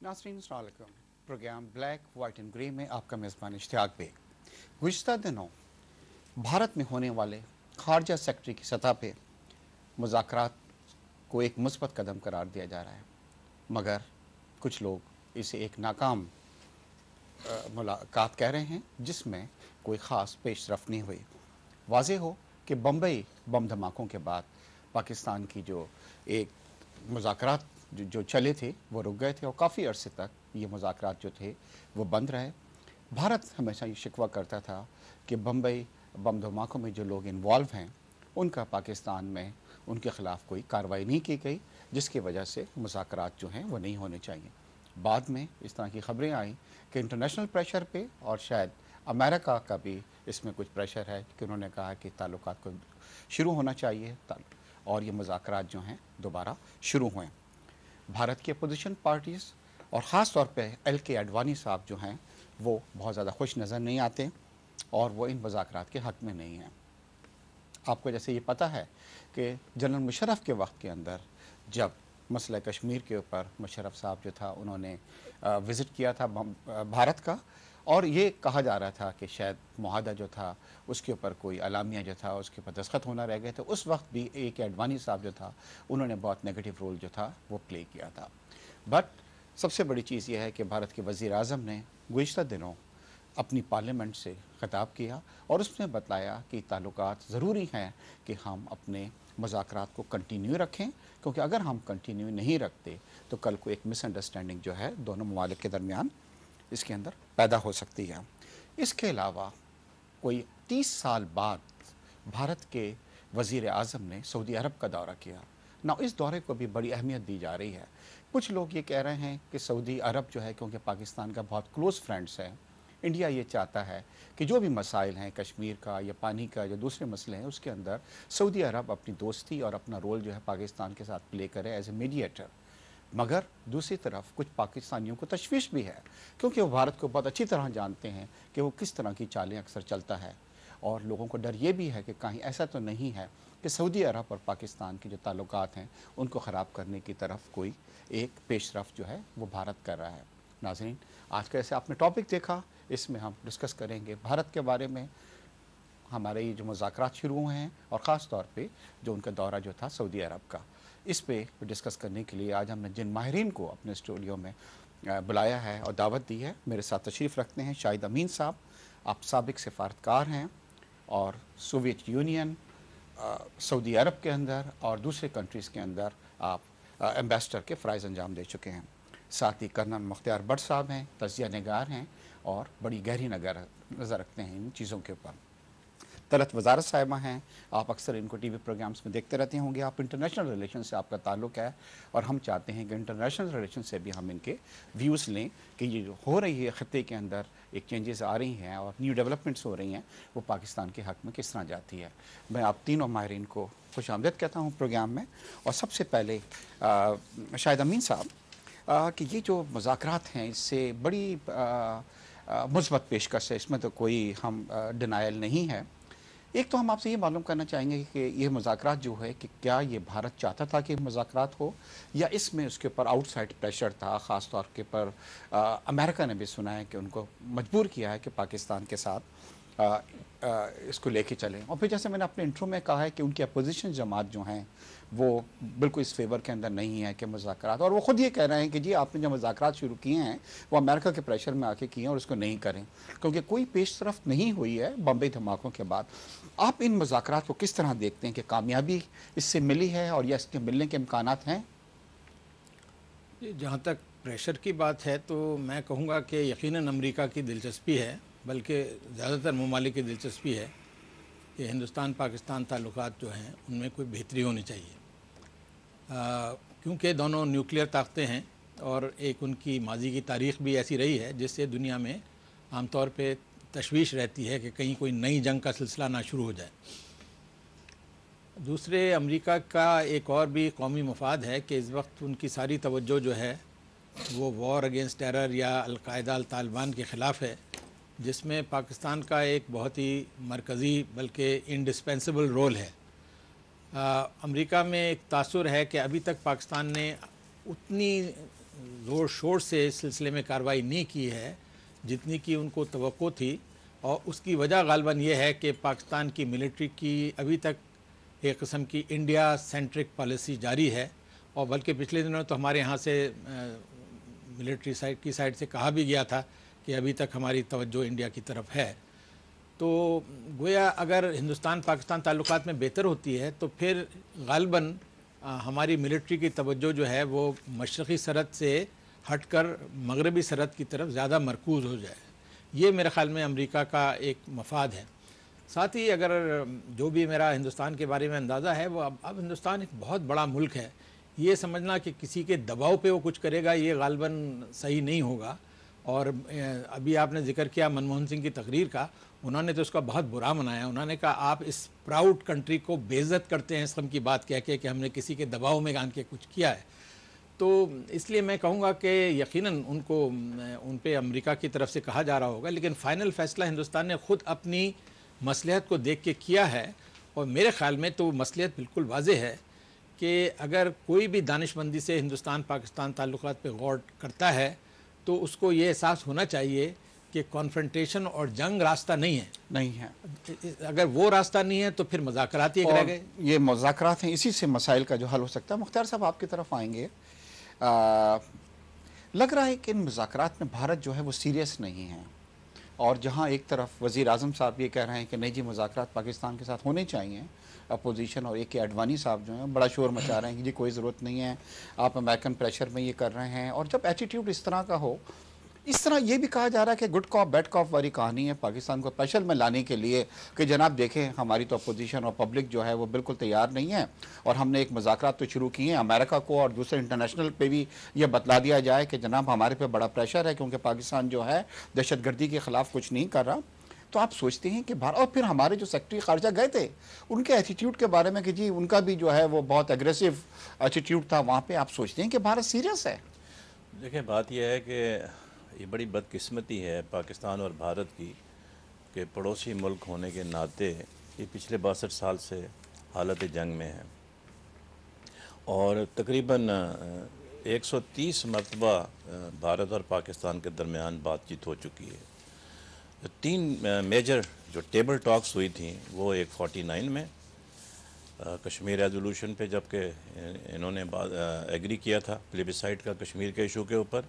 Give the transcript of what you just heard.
नाज़रीन अस्सलाम वालेकुम। Programme Black White and Grey में आपका मेज़बान इश्तियाक बे। गुज़िश्ता दिनों भारत में होने वाले खारजा सेक्रेटरी की सतह पे मुज़ाकरात को एक मुस्बत कदम करार दिया जा रहा है, मगर कुछ लोग इसे एक नाकाम मुलाकात कह रहे हैं जिसमें कोई ख़ास पेशरफ नहीं हुई। वाज़ेह हो कि बम्बई बम धमाकों के बाद पाकिस्तान की जो एक मुज़ाकरात जो चले थे वो रुक गए थे और काफ़ी अरसे तक ये मुज़ाकरात जो थे वो बंद रहे। भारत हमेशा ये शिकवा करता था कि बम्बई बम धमाकों में जो लोग इन्वॉल्व हैं उनका पाकिस्तान में उनके ख़िलाफ़ कोई कार्रवाई नहीं की गई, जिसकी वजह से मुज़ाकरात जो हैं वो नहीं होने चाहिए। बाद में इस तरह की ख़बरें आई कि इंटरनेशनल प्रेशर पे और शायद अमेरिका का भी इसमें कुछ प्रेशर है कि उन्होंने कहा कि ताल्लुकात को शुरू होना चाहिए और ये मुज़ाकरात जो हैं दोबारा शुरू हुए। भारत की अपोजिशन पार्टीज़ और ख़ास तौर पे LK आडवाणी साहब जो हैं वो बहुत ज़्यादा खुश नज़र नहीं आते और वो इन मुज़ाकरात के हक़ में नहीं हैं। आपको जैसे ये पता है कि जनरल मुशर्रफ के वक्त के अंदर जब मसला कश्मीर के ऊपर मुशर्रफ साहब जो था उन्होंने विज़िट किया था भारत का, और ये कहा जा रहा था कि शायद मुआहदा जो था उसके ऊपर कोई अलामिया जो था उसके ऊपर दस्तखत होना रह गए थे। उस वक्त भी AK आडवाणी साहब जो था उन्होंने बहुत नेगेटिव रोल जो था वो प्ले किया था। बट सबसे बड़ी चीज़ ये है कि भारत के वज़ीर आज़म ने गुज़िश्ता दिनों अपनी पार्लियामेंट से ख़िताब किया और उसमें बतलाया कि ताल्लुकात ज़रूरी हैं कि हम अपने मुज़ाकरात को कंटिन्यू रखें, क्योंकि अगर हम कंटिन्यू नहीं रखते तो कल को एक मिसअंडरस्टैंडिंग जो है दोनों ममालिक के दरमियान इसके अंदर पैदा हो सकती है। इसके अलावा कोई 30 साल बाद भारत के वज़ीर आज़म ने सऊदी अरब का दौरा किया ना। इस दौरे को भी बड़ी अहमियत दी जा रही है। कुछ लोग ये कह रहे हैं कि सऊदी अरब जो है क्योंकि पाकिस्तान का बहुत क्लोज़ फ्रेंड्स है, इंडिया ये चाहता है कि जो भी मसाइल हैं कश्मीर का या पानी का जो दूसरे मसले हैं उसके अंदर सऊदी अरब अपनी दोस्ती और अपना रोल जो है पाकिस्तान के साथ प्ले करे एज ए मीडिएटर। मगर दूसरी तरफ कुछ पाकिस्तानियों को तशवीश भी है, क्योंकि वो भारत को बहुत अच्छी तरह जानते हैं कि वो किस तरह की चालें अक्सर चलता है, और लोगों को डर ये भी है कि कहीं ऐसा तो नहीं है कि सऊदी अरब और पाकिस्तान के जो ताल्लुकात हैं उनको ख़राब करने की तरफ कोई एक पेशरफ जो है वो भारत कर रहा है। नाज़रीन, आज का ऐसे आपने टॉपिक देखा, इसमें हम डिस्कस करेंगे भारत के बारे में, हमारे ये जो मुज़ाकरात शुरू हुए हैं और ख़ास तौर पे जो उनका दौरा जो था सऊदी अरब का। इस पे डिस्कस करने के लिए आज हमने जिन माहिरीन को अपने स्टूडियो में बुलाया है और दावत दी है, मेरे साथ तशरीफ़ रखते हैं शाहिद अमीन साहब। आप साबिक सिफारतकार हैं और सोवियत यूनियन, सऊदी अरब के अंदर और दूसरे कंट्रीज़ के अंदर आप एम्बेसडर के फ़राइज़ अंजाम दे चुके हैं। साथ ही कर्नल मुख्तियार भट्ट साहब हैं, तज़किया निगार हैं और बड़ी गहरी नज़र रखते हैं इन चीज़ों के ऊपर। तलत वज़ारत साहिबा हैं, आप अक्सर इनको TV प्रोग्राम्स में देखते रहते होंगे। आप इंटरनेशनल रिलेशन से आपका ताल्लुक़ है और हम चाहते हैं कि इंटरनेशनल रिलेशन से भी हम इनके व्यूज़ लें कि ये जो हो रही है ख़त्े के अंदर एक चेंजेस आ रही हैं और न्यू डेवलपमेंट्स हो रही हैं वो पाकिस्तान के हक़ में किस तरह जाती है। मैं आप तीनों माहिरीन को खुशामदीद कहता हूँ प्रोग्राम में। और सबसे पहले शाहिद अमीन साहब कि ये जो मुज़ाकरात हैं इससे बड़ी मुस्बत पेशकश है, इसमें तो कोई हम डिनायल नहीं है। एक तो हम आपसे ये मालूम करना चाहेंगे कि ये मुज़ाकरात जो है कि क्या ये भारत चाहता था कि मुज़ाकरात हो या इसमें उसके ऊपर आउटसाइड प्रेशर था, ख़ास तौर के पर अमेरिका ने भी सुना है कि उनको मजबूर किया है कि पाकिस्तान के साथ इसको लेके चलें। और फिर जैसे मैंने अपने इंट्रो में कहा है कि उनकी अपोजिशन जमात जो हैं वो बिल्कुल इस फेवर के अंदर नहीं है कि मुज़ाकरात, और वो ख़ुद ये कह रहे हैं कि जी आपने जो मुज़ाकरात शुरू किए हैं वो अमेरिका के प्रेशर में आके किए हैं और उसको नहीं करें, क्योंकि कोई पेशरफ्त नहीं हुई है बम्बई धमाकों के बाद। आप इन मुज़ाकरात को किस तरह देखते हैं कि कामयाबी इससे मिली है और या इसके मिलने के इम्कानात हैं? जहाँ तक प्रेशर की बात है तो मैं कहूँगा कि यकीनन अमेरिका की दिलचस्पी है, बल्कि ज़्यादातर ममालिक की दिलचस्पी है कि हिंदुस्तान पाकिस्तान ताल्लुकात जो हैं उनमें कोई बेहतरी होनी चाहिए, क्योंकि दोनों न्यूक्लियर ताकतें हैं और एक उनकी माजी की तारीख़ भी ऐसी रही है जिससे दुनिया में आमतौर पे तशवीश रहती है कि कहीं कोई नई जंग का सिलसिला ना शुरू हो जाए। दूसरे अमेरिका का एक और भी कौमी मफाद है कि इस वक्त उनकी सारी तवज्जो जो है वो वॉर अगेंस्ट टेरर या अल-कायदा तालिबान के ख़िलाफ़ है, जिसमें पाकिस्तान का एक बहुत ही मरकज़ी बल्कि इंडिस्पेंसिबल रोल है। अमेरिका में एक तासुर है कि अभी तक पाकिस्तान ने उतनी زور شور سے اس سلسلے میں کارروائی نہیں کی ہے جتنی کی ان کو توقع تھی، اور اس کی وجہ غالباً یہ ہے کہ پاکستان کی ملٹری کی ابھی تک ایک قسم کی انڈیا سینٹرک پالیسی جاری ہے، اور بلکہ پچھلے دنوں تو ہمارے ہاں سے ملٹری سائڈ سے کہا بھی گیا تھا کہ ابھی تک ہماری توجہ انڈیا کی طرف ہے۔ تو گویا اگر ہندوستان پاکستان تعلقات میں بہتر ہوتی ہے تو پھر غالباً ہماری ملٹری کی توجہ جو ہے وہ مشرقی سرحد سے ہٹ کر مغربی سرحد کی طرف زیادہ مرکوز ہو جائے۔ یہ میرے خیال میں امریکہ کا ایک مفاد ہے۔ ساتھ ہی اگر جو بھی میرا ہندوستان کے بارے میں اندازہ ہے، وہ اب ہندوستان ایک بہت بڑا ملک ہے، یہ سمجھنا کہ کسی کے دباؤ پہ وہ کچھ کرے گا یہ غالباً صحیح نہیں ہوگا۔ اور ابھی آپ نے ذکر کیا منموہن سنگھ کی تقریر کا، انہوں نے تو اس کا بہت برا منایا، انہوں نے کہا آپ اس پراؤڈ کنٹری کو بے عزت کرتے ہیں اس قسم کی بات کہہ کے کہ ہم نے کسی کے دباؤ میں آن کے کچھ کیا ہے۔ تو اس لیے میں کہوں گا کہ یقیناً ان پہ امریکہ کی طرف سے کہا جا رہا ہوگا، لیکن فائنل فیصلہ ہندوستان نے خود اپنی مصلحت کو دیکھ کے کیا ہے، اور میرے خیال میں تو مصلحت بالکل واضح ہے کہ اگر کوئی بھی دانشمندی سے ہندوستان پاکستان تعلقات پہ غور کرتا ہے تو اس کو یہ احساس ہونا چاہیے کہ کانفرنٹیشن اور جنگ راستہ نہیں ہے۔ اگر وہ راستہ نہیں ہے تو پھر مذاکرات ہی رہ گئے۔ یہ مذاکرات ہیں، اسی سے مسائل کا جو حل ہو سکتا ہے۔ مختار صاحب آپ کی طرف آئیں گے۔ لگ رہا ہے کہ ان مذاکرات میں بھارت جو ہے وہ سیریس نہیں ہے، اور جہاں ایک طرف وزیر اعظم صاحب یہ کہہ رہے ہیں کہ نہیں جی مذاکرات پاکستان کے ساتھ ہونے چاہیے، اپوزیشن اور ایک اڈوانی صاحب جو ہیں بڑا شور مچا رہے ہیں کہ جی کوئی ضرورت نہیں ہے، آپ امریکن پریشر میں یہ کر رہے ہیں۔ اور جب ایٹیٹیوڈ اس طرح کا ہو، اس طرح یہ بھی کہا جا رہا ہے کہ گڈ کاپ بیڈ کاپ والی کہانی ہے پاکستان کو پریشر میں لانے کے لیے کہ جناب دیکھیں ہماری تو اپوزیشن اور پبلک جو ہے وہ بالکل تیار نہیں ہے، اور ہم نے ایک مذاکرات تو شروع کیے ہیں، امریکہ کو اور دوسرے انٹرنیشنل پہ بھی یہ بتلا دیا جائے کہ جناب ہمارے پہ بڑا پریشر ہے کیونکہ پاکستان جو ہے دہشت گردی کے خلاف کچھ نہیں کر رہا۔ تو آپ سوچتے ہیں کہ اور پھر ہمارے جو سیکرٹری خارجہ گئے تھے ان کے ایٹیٹیوڈ کے بارے میں کہ جی ان کا بھی جو ہے وہ بہت ایگریسو ایٹیٹیوڈ تھا وہاں پہ، آپ سوچتے ہیں کہ بھارت سیریس ہے؟ دیکھیں بات یہ ہے کہ یہ بڑی بدقسمتی ہے پاکستان اور بھارت کی کہ پڑوسی ملک ہونے کے ناطے یہ پچھلے 62 سال سے حالت جنگ میں ہے، اور تقریباً 130 مرتبہ بھارت اور پاکستان کے درمیان بات چیت ہو چکی ہے۔ 3 میجر جو ٹیبل ٹاکس ہوئی تھیں وہ ایک 49 میں کشمیر ریزولوشن پہ، جبکہ انہوں نے ایگری کیا تھا پلیبیسائٹ کا کشمیر کے ایشو کے اوپر،